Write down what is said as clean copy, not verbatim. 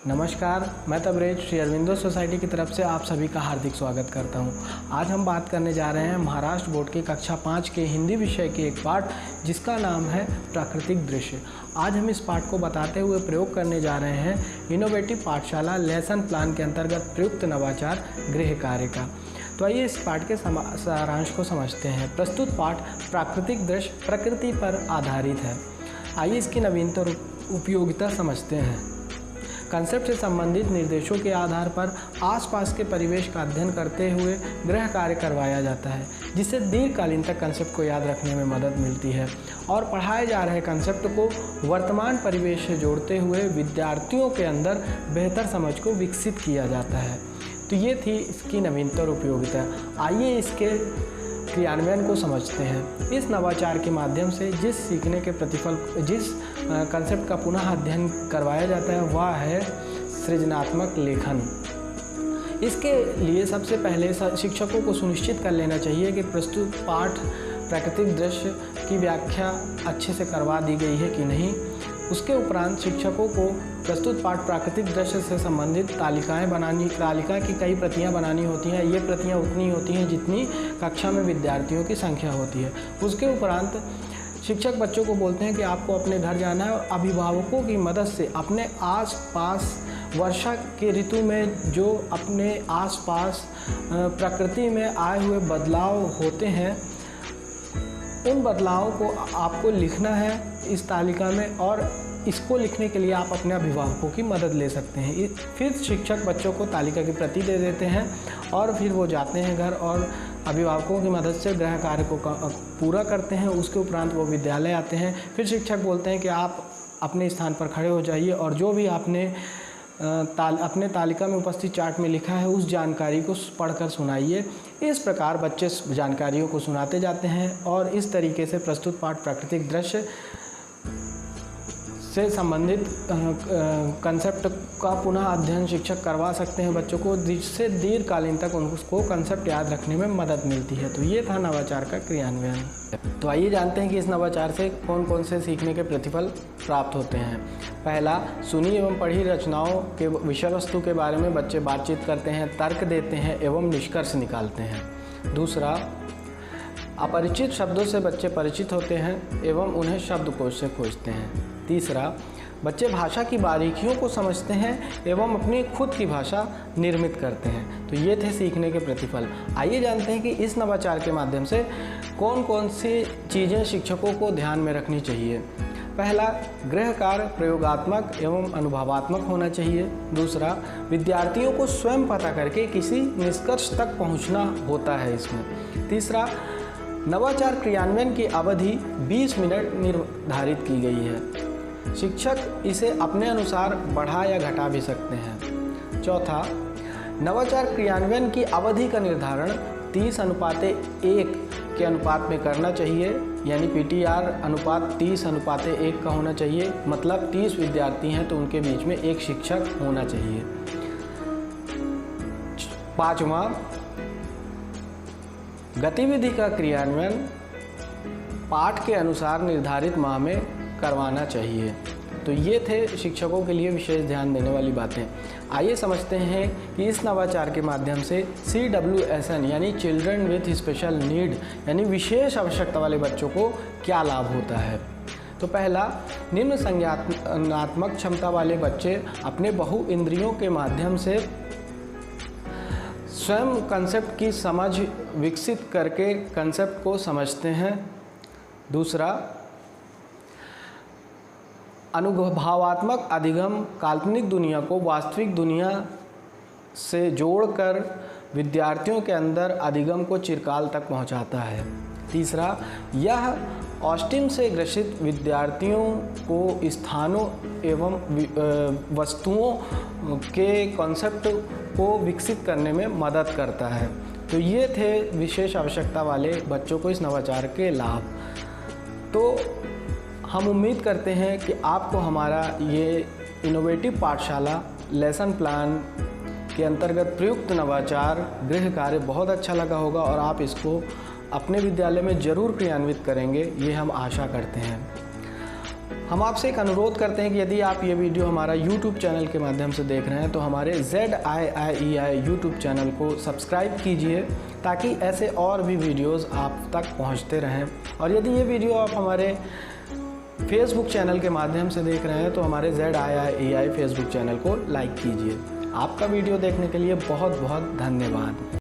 नमस्कार, मैं तबरेज श्री अरविंदो सोसाइटी की तरफ से आप सभी का हार्दिक स्वागत करता हूं। आज हम बात करने जा रहे हैं महाराष्ट्र बोर्ड की कक्षा 5 के हिंदी विषय के एक पाठ जिसका नाम है प्राकृतिक दृश्य। आज हम इस पाठ को बताते हुए प्रयोग करने जा रहे हैं इनोवेटिव पाठशाला लेसन प्लान के अंतर्गत प्रयुक्त नवाचार गृह कार्य का। तो आइए इस पाठ के सारांश को समझते हैं। प्रस्तुत पाठ प्राकृतिक दृश्य प्रकृति पर आधारित है। आइए इसकी नवीनता उपयोगिता समझते हैं। कंसेप्ट से संबंधित निर्देशों के आधार पर आसपास के परिवेश का अध्ययन करते हुए गृह कार्य करवाया जाता है, जिससे दीर्घकालीन तक कंसेप्ट को याद रखने में मदद मिलती है और पढ़ाए जा रहे कंसेप्ट को वर्तमान परिवेश से जोड़ते हुए विद्यार्थियों के अंदर बेहतर समझ को विकसित किया जाता है। तो ये थी इसकी नवीनता और उपयोगिता। आइए इसके क्रियान्वयन को समझते हैं। इस नवाचार के माध्यम से जिस सीखने के प्रतिफल जिस कंसेप्ट का पुनः अध्ययन करवाया जाता है वह है सृजनात्मक लेखन। इसके लिए सबसे पहले शिक्षकों को सुनिश्चित कर लेना चाहिए कि प्रस्तुत पाठ प्राकृतिक दृश्य की व्याख्या अच्छे से करवा दी गई है कि नहीं। उसके उपरांत शिक्षकों को प्रस्तुत पाठ प्राकृतिक दृश्य से संबंधित तालिका की कई प्रतियां बनानी होती हैं। ये प्रतियां उतनी होती हैं जितनी कक्षा में विद्यार्थियों की संख्या होती है। उसके उपरांत शिक्षक बच्चों को बोलते हैं कि आपको अपने घर जाना है और अभिभावकों की मदद से अपने आसपास वर्षा के ऋतु में जो अपने आसपास प्रकृति में आए हुए बदलाव होते हैं उन बदलावों को आपको लिखना है इस तालिका में, और इसको लिखने के लिए आप अपने अभिभावकों की मदद ले सकते हैं। फिर शिक्षक बच्चों को तालिका की प्रति दे देते हैं और फिर वो जाते हैं घर और अभिभावकों की मदद से गृह कार्य को पूरा करते हैं। उसके उपरांत वो विद्यालय आते हैं। फिर शिक्षक बोलते हैं कि आप अपने स्थान पर खड़े हो जाइए और जो भी आपने अपने तालिका में उपस्थित चार्ट में लिखा है उस जानकारी को पढ़कर सुनाइए। इस प्रकार बच्चे जानकारियों को सुनाते जाते हैं और इस तरीके से प्रस्तुत पाठ प्राकृतिक दृश्य से संबंधित कंसेप्ट का पुनः अध्ययन शिक्षक करवा सकते हैं बच्चों को, जिससे दीर्घकालीन तक उनको कंसेप्ट याद रखने में मदद मिलती है। तो ये था नवाचार का क्रियान्वयन। तो आइए जानते हैं कि इस नवाचार से कौन कौन से सीखने के प्रतिफल प्राप्त होते हैं। पहला, सुनी एवं पढ़ी रचनाओं के विषय वस्तु के बारे में बच्चे बातचीत करते हैं, तर्क देते हैं एवं निष्कर्ष निकालते हैं। दूसरा, अपरिचित शब्दों से बच्चे परिचित होते हैं एवं उन्हें शब्दकोश से खोजते हैं। तीसरा, बच्चे भाषा की बारीकियों को समझते हैं एवं अपनी खुद की भाषा निर्मित करते हैं। तो ये थे सीखने के प्रतिफल। आइए जानते हैं कि इस नवाचार के माध्यम से कौन कौन सी चीज़ें शिक्षकों को ध्यान में रखनी चाहिए। पहला, गृह कार्य प्रयोगात्मक एवं अनुभवात्मक होना चाहिए। दूसरा, विद्यार्थियों को स्वयं पता करके किसी निष्कर्ष तक पहुंचना होता है इसमें। तीसरा, नवाचार क्रियान्वयन की अवधि 20 मिनट निर्धारित की गई है। शिक्षक इसे अपने अनुसार बढ़ा या घटा भी सकते हैं। चौथा, नवाचार क्रियान्वयन की अवधि का निर्धारण 30:1 के अनुपात में करना चाहिए, यानी PTR अनुपात 30:1 का होना चाहिए। मतलब 30 विद्यार्थी हैं तो उनके बीच में एक शिक्षक होना चाहिए। पाँचवा, गतिविधि का क्रियान्वयन पाठ के अनुसार निर्धारित माह में करवाना चाहिए। तो ये थे शिक्षकों के लिए विशेष ध्यान देने वाली बातें। आइए समझते हैं कि इस नवाचार के माध्यम से CWSN यानी चिल्ड्रन विथ स्पेशल नीड यानी विशेष आवश्यकता वाले बच्चों को क्या लाभ होता है। तो पहला, निम्न संज्ञानात्मक क्षमता वाले बच्चे अपने बहु इंद्रियों के माध्यम से स्वयं कंसेप्ट की समझ विकसित करके कंसेप्ट को समझते हैं। दूसरा, अनुभवात्मक अधिगम काल्पनिक दुनिया को वास्तविक दुनिया से जोड़कर विद्यार्थियों के अंदर अधिगम को चिरकाल तक पहुंचाता है। तीसरा, यह ऑस्टिम से ग्रसित विद्यार्थियों को स्थानों एवं वस्तुओं के कॉन्सेप्ट को विकसित करने में मदद करता है। तो ये थे विशेष आवश्यकता वाले बच्चों को इस नवाचार के लाभ। तो हम उम्मीद करते हैं कि आपको हमारा ये इनोवेटिव पाठशाला लेसन प्लान के अंतर्गत प्रयुक्त नवाचार गृह कार्य बहुत अच्छा लगा होगा और आप इसको अपने विद्यालय में ज़रूर क्रियान्वित करेंगे, ये हम आशा करते हैं। हम आपसे एक अनुरोध करते हैं कि यदि आप ये वीडियो हमारा YouTube चैनल के माध्यम से देख रहे हैं तो हमारे ZIIEI YouTube चैनल को सब्सक्राइब कीजिए, ताकि ऐसे और भी वीडियोस आप तक पहुंचते रहें। और यदि ये वीडियो आप हमारे फेसबुक चैनल के माध्यम से देख रहे हैं तो हमारे ZIIEI फेसबुक चैनल को लाइक कीजिए। आपका वीडियो देखने के लिए बहुत बहुत धन्यवाद।